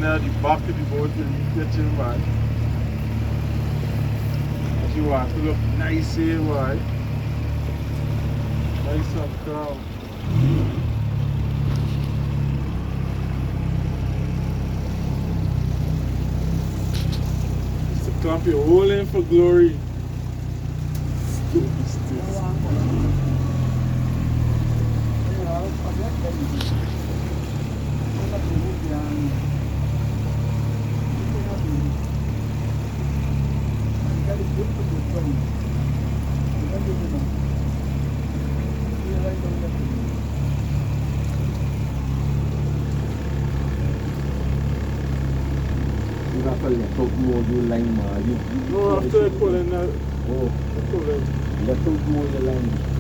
at the back of the boat till you get your man. As you walk, look nice here, boy. Nice and calm. Mr. Clampy, all in for glory. Stupid sticks. You have to let out more your line, man. No, after I pull in that. Oh, I pull in. let out more your line.